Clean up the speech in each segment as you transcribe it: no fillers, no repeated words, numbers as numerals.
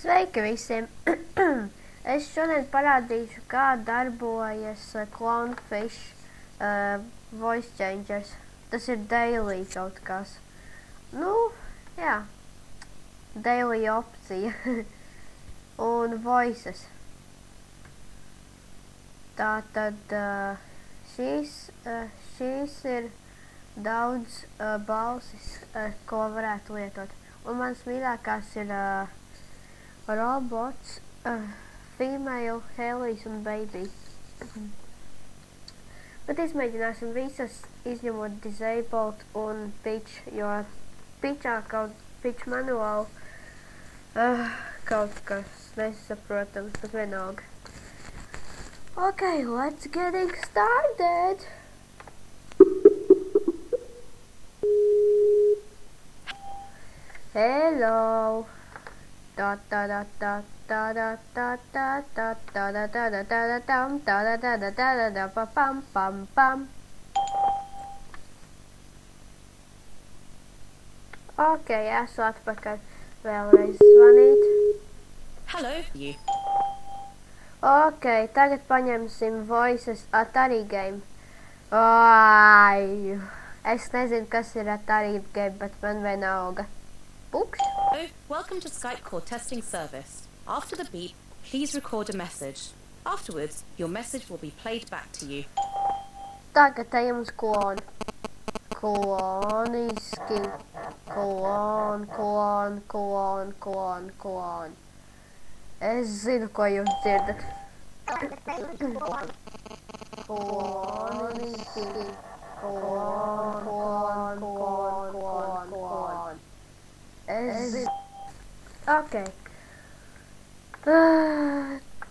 Sveiki visiem! Es šodien parādīšu, kā darbojas Clownfish Voice Changers. Tas ir daily kaut kas. Nu, jā. Daily opcija. Un voices. Tātad šīs ir daudz balsis, ko varētu lietot. Un mans mīļākās ir robots, female, Helijas un baby. Bet izmēģināsim visas, izņemot disabled un pitch, jo pitch manuāli kaut kas nesaprotams, bet vienalga. Okay, let's getting started! Hello! Da da da da da da da da da da da da da da da dam da da da da da da da pa pam pam pam. Okay, esmu atpakaļ. Vēlreiz zvanīt. Hello, you. Okay, tagad paņemsim Voices Atari game. Ai, es nezinu, kas ir Atari game, bet man vienalga. Oops. Hello, welcome to Skype call testing service. After the beep, please record a message. Afterwards, your message will be played back to you. Tagad ejam uz klonu. Kloniski. Klon. Es zinu, ko jūs dzirdat. Kloniski. Klon. Es zinu. Okay.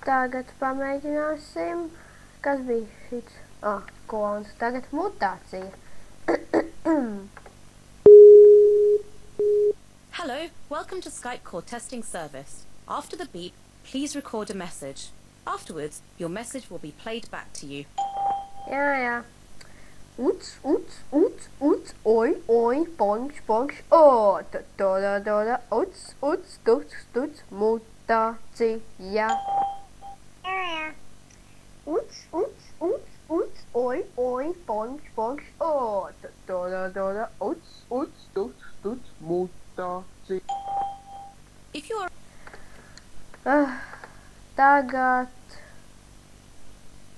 Tagad pamēģināsim. Kas bija šits? Klons. Tagad mutācija. Hello, welcome to Skype call testing service. After the beep, please record a message. Afterwards, your message will be played back to you. Jā. Uts, oi, ponš, o, da, uts, tuts, mutācija. Jā. Uts, oi, ponš, o, da, uts, tuts, mutācija. If you are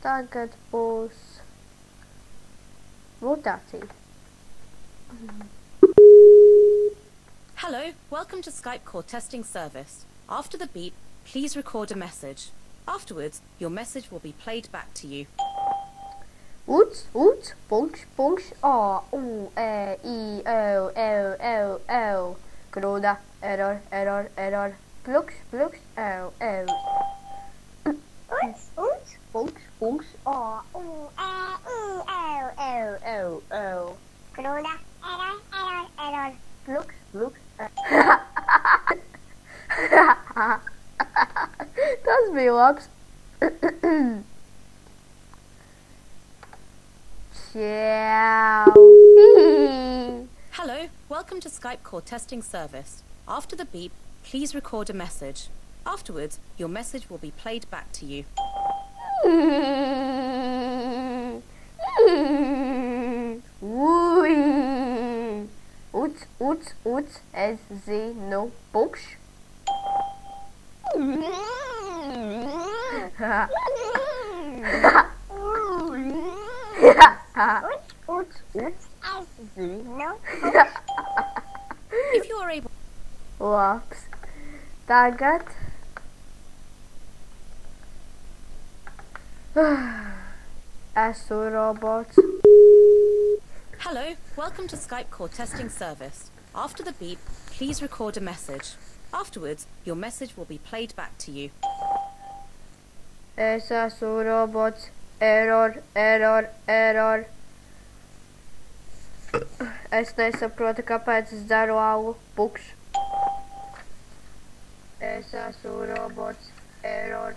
Tagad būs mutācija. Hello, welcome to Skype call testing service. After the beep, please record a message. Afterwards, your message will be played back to you. Uts, ponš, o, u, e, I, o, L. Kruda, error. Plux, L. Uts, ponš, o, u, e, I, L. Kruda, error. Plux, Tas bija labs. Ciao. Hello, welcome to Skype call testing service. After the beep, please record a message. Afterwards, your message will be played back to you. Uts, es zinu, pukš. Uts, es zinu. If you are able... Labs. Tagad. Esmu robots. Hello, welcome to Skype call testing service. After the beep, please record a message. Afterwards, your message will be played back to you. Es esmu robots. Error. Es nesaprotu, kāpēc es daru algu. Pukš. Es esmu robots. Error.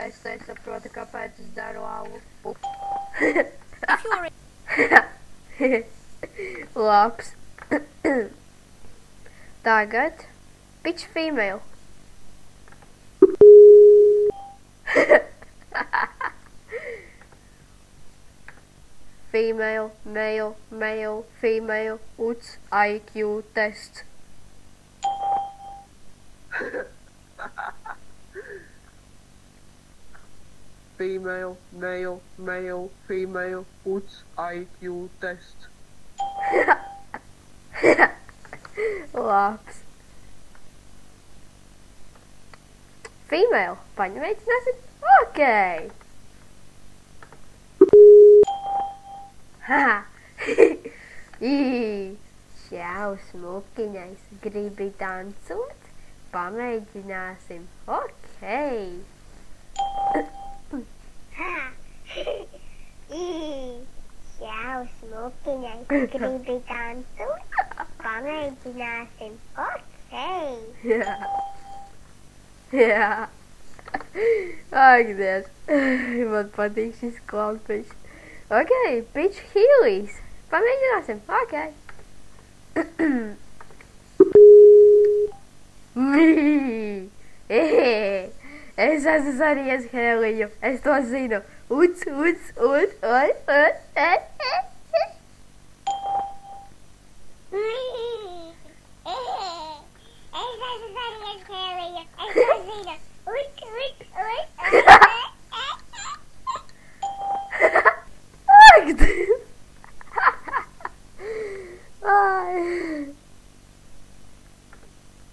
Es nesaprotu, kāpēc es daru algu. Pukš. Labs. Tagad pitch female. Female, male, male, female, UTS IQ test. Female, male, male, female, UTS IQ test. Labs. Female, paņemēģināsim? Ok. Haha. Čau, smukiņais, gribi dancot? Pamēģināsim. Ok. Čau, smukiņais, gribi dancot? Pamēģināsim. Ok. Jā. Jā. Ak, Dievs. Man patīk šis klaunfišs. Ok, pitch heelys. Pamēģināsim. Ok. Es esmu Sarijas Heliju. Es to zinu. Uts.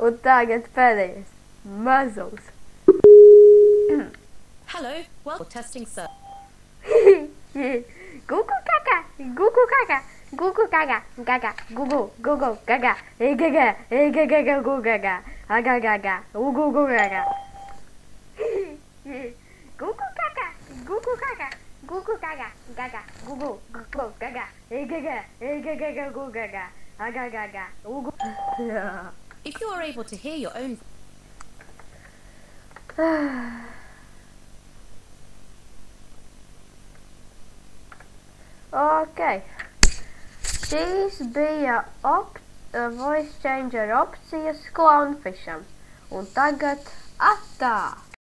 Un tagad pēdējais. Mazulis. Hello, well, testing sir. Gugu kaka, gugu kaka, gugu kaka, gaga, gugu, gugu, gaga, gaga, gaga, gugu gaga, agaga, gugu gaga. Gugu kaka, gugu kaka, gugu gaga, gaga, gugu, gugu gaga, gaga, gaga, gugu gaga, agaga, gugu. If you are able to hear your own Ok. Šīs bija voice changer opcijas Clownfisham. Un tagad atā!